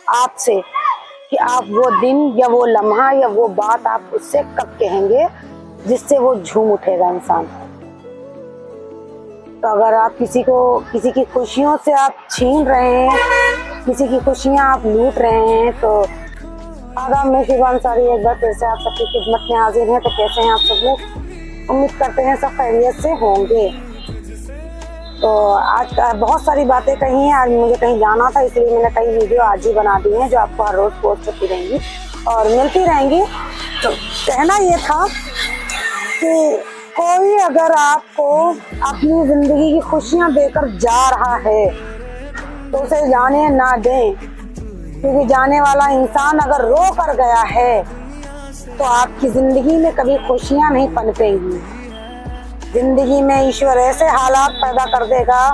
आपसे कि आप वो दिन या वो लम्हा या वो बात आप उससे कब कहेंगे जिससे वो झूम उठेगा इंसान। तो अगर आप किसी की खुशियों से आप छीन रहे हैं, किसी की खुशियां आप लूट रहे हैं, तो आदाब, मैं शिवा अंसारी एक बार फिर से आप सबकी खिदमत में हाजिर हैं। तो कैसे हैं आप सब लोग? उम्मीद करते हैं सब खैरियत से होंगे। तो आज बहुत सारी बातें कही हैं। आज मुझे कहीं जाना था, इसलिए मैंने कई वीडियो आज ही बना दी हैं जो आपको हर रोज पोस्ट होती रहेंगी और मिलती रहेंगी। तो कहना ये था कि कोई अगर आपको अपनी जिंदगी की खुशियां देकर जा रहा है तो उसे जाने ना दें, क्योंकि जाने वाला इंसान अगर रो कर गया है तो आपकी जिंदगी में कभी खुशियां नहीं पनपेंगी। जिंदगी में ईश्वर ऐसे हालात पैदा कर देगा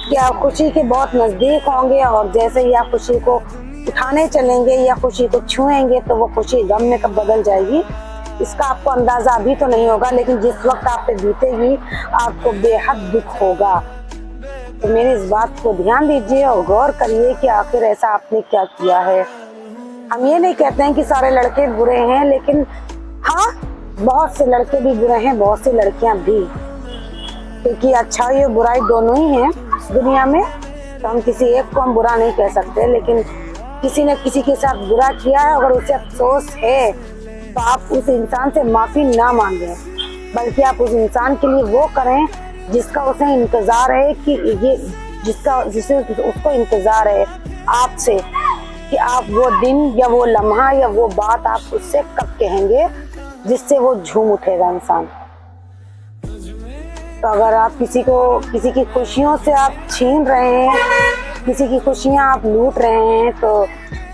कि आप खुशी के बहुत नजदीक होंगे और जैसे ही आप खुशी को उठाने चलेंगे या खुशी को छुएंगे तो वो खुशी गम में कब बदल जाएगी इसका आपको अंदाजा अभी तो नहीं होगा, लेकिन जिस वक्त आप पे बीतेगी आपको बेहद दुख होगा। तो मेरी इस बात को ध्यान दीजिए और गौर करिए कि आखिर ऐसा आपने क्या किया है। हम ये नहीं कहते हैं कि सारे लड़के बुरे हैं, लेकिन हाँ, बहुत से लड़के भी बुरे हैं, बहुत सी लड़कियां भी, क्योंकि अच्छाई और बुराई दोनों ही हैं दुनिया में। तो हम किसी एक को हम बुरा नहीं कह सकते, लेकिन किसी ने किसी के साथ बुरा किया है, अगर उसे अफसोस है तो आप उस इंसान से माफी ना मांगे, बल्कि आप उस इंसान के लिए वो करें जिसका उसे इंतजार है, कि ये जिसे उसको इंतजार है आपसे कि आप वो दिन या वो लम्हा या वो बात आप उससे कब कहेंगे जिससे वो झूम उठेगा इंसान। तो अगर आप किसी की खुशियों से आप छीन रहे हैं, किसी की खुशियां आप लूट रहे हैं, तो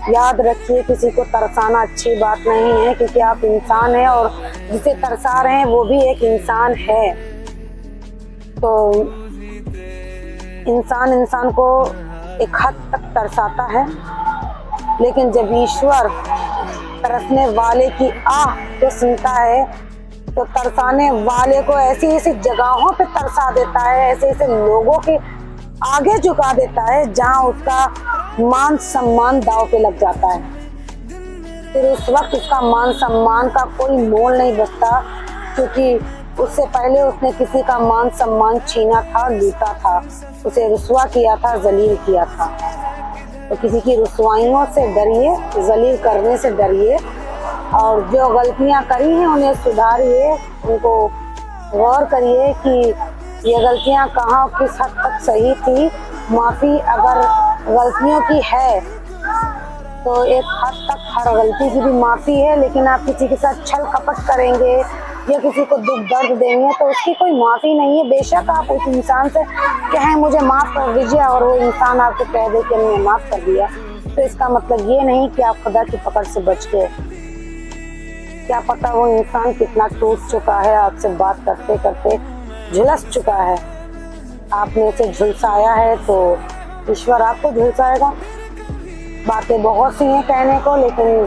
याद रखिए किसी को तरसाना अच्छी बात नहीं है, क्योंकि आप इंसान हैं और जिसे तरसा रहे हैं वो भी एक इंसान है। तो इंसान को एक हद तक तरसाता है, लेकिन जब ईश्वर तरसने वाले की आह को सुनता है तो तरसाने वाले को ऐसी ऐसी जगहों पे तरसा देता है, ऐसे ऐसे लोगों के आगे झुका देता है जहां उसका मान सम्मान दांव पे लग जाता है। फिर उस वक्त उसका मान सम्मान का कोई मोल नहीं बचता, क्योंकि उससे पहले उसने किसी का मान सम्मान छीना था, लूटा था, उसे रुसवा किया था, जलील किया था। तो किसी की रुसवाइयों से डरिए, जलील करने से डरिए, और जो गलतियां करी हैं उन्हें सुधारिए, उनको गौर करिए कि ये गलतियां कहाँ किस हद तक सही थी। माफी अगर गलतियों की है तो एक हद तक हर गलती की भी माफी है, लेकिन आप किसी के साथ छल कपट करेंगे या किसी को दुख दर्द देंगे तो उसकी कोई माफी नहीं है। बेशक आप उस इंसान से कहें मुझे माफ कर दीजिए और वो इंसान आपको कह दे कि मैंने माफ कर दिया, तो इसका मतलब ये नहीं कि आप खुदा की पकड़ से बच गए। क्या पता वो इंसान कितना टूट चुका है, आपसे बात करते करते झुलस चुका है, आपने उसे झुलसाया है तो ईश्वर आपको झुलसाएगा। बातें बहुत सी हैं कहने को, लेकिन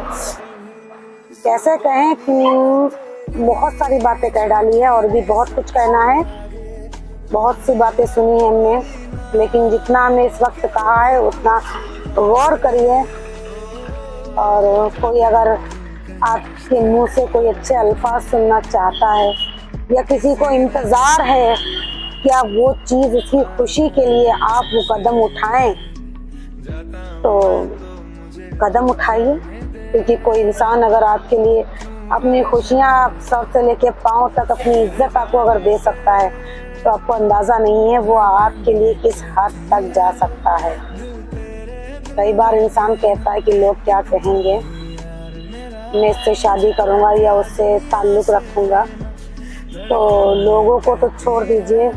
कैसे कहें कि बहुत सारी बातें कह डाली है और भी बहुत कुछ कहना है। बहुत सी बातें सुनी है हमने, लेकिन जितना हमने इस वक्त कहा है उतना गौर करिए। और कोई अगर आपके मुंह से कोई अच्छे अल्फाज सुनना चाहता है या किसी को इंतजार है कि आप वो चीज, उसकी खुशी के लिए आप वो कदम उठाएं, तो कदम उठाइए, क्योंकि कोई इंसान अगर आपके लिए अपनी खुशियां सर से लेके पांव तक, अपनी इज्जत आपको अगर दे सकता है तो आपको अंदाजा नहीं है वो आपके लिए किस हद तक जा सकता है। कई बार इंसान कहता है कि लोग क्या कहेंगे, मैं इससे शादी करूंगा या उससे ताल्लुक रखूंगा। तो लोगों को तो छोड़ दीजिए,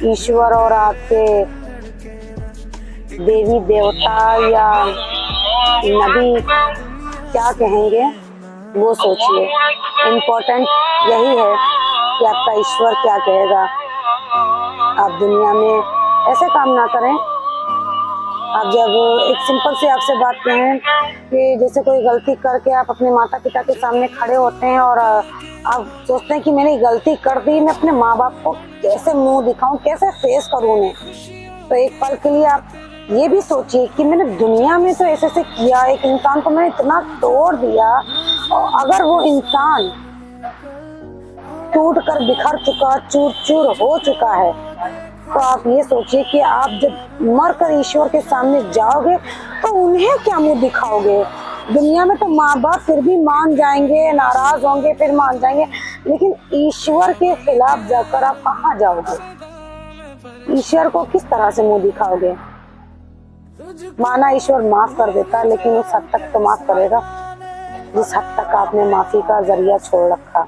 ईश्वर और आपके देवी देवता या नबी क्या कहेंगे वो सोचिए। इम्पोर्टेंट यही है कि आपका ईश्वर क्या कहेगा। आप दुनिया में ऐसे काम ना करें। आप जब एक सिंपल सी आपसे बात कहें कि जैसे कोई गलती करके आप अपने माता पिता के सामने खड़े होते हैं और आप सोचते हैं कि मैंने गलती कर दी, मैं अपने माँ बाप को कैसे मुंह दिखाऊं, कैसे फेस करूं उन्हें। तो एक पल के लिए आप ये भी सोचिए कि मैंने दुनिया में तो ऐसे किया, एक इंसान को मैंने इतना तोड़ दिया, और अगर वो इंसान टूट कर बिखर चुका, चूर चूर हो चुका है, तो आप ये सोचिए कि आप जब मर कर ईश्वर के सामने जाओगे तो उन्हें क्या मुंह दिखाओगे। दुनिया में तो माँ बाप फिर भी मान जाएंगे, नाराज होंगे फिर मान जाएंगे, लेकिन ईश्वर के खिलाफ जाकर आप कहाँ जाओगे? ईश्वर को किस तरह से मुंह दिखाओगे? माना ईश्वर माफ कर देता, लेकिन उस हद तक तो माफ करेगा जिस हद तक आपने माफी का जरिया छोड़ रखा।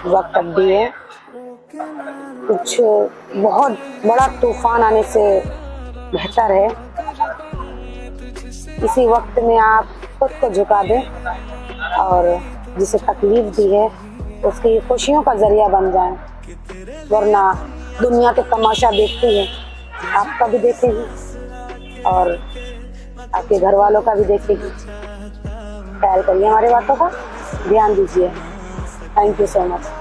वक्त अड्डी है, कुछ बहुत बड़ा तूफान आने से बेहतर है इसी वक्त में आप खुद को झुका दें और जिसे तकलीफ दी है उसकी खुशियों का जरिया बन जाएं, वरना दुनिया के तमाशा देखती है, आपका भी देखेगी और आपके घर वालों का भी देखेगी। ख्याल करिए हमारी बातों का, ध्यान दीजिए। Thank you so much.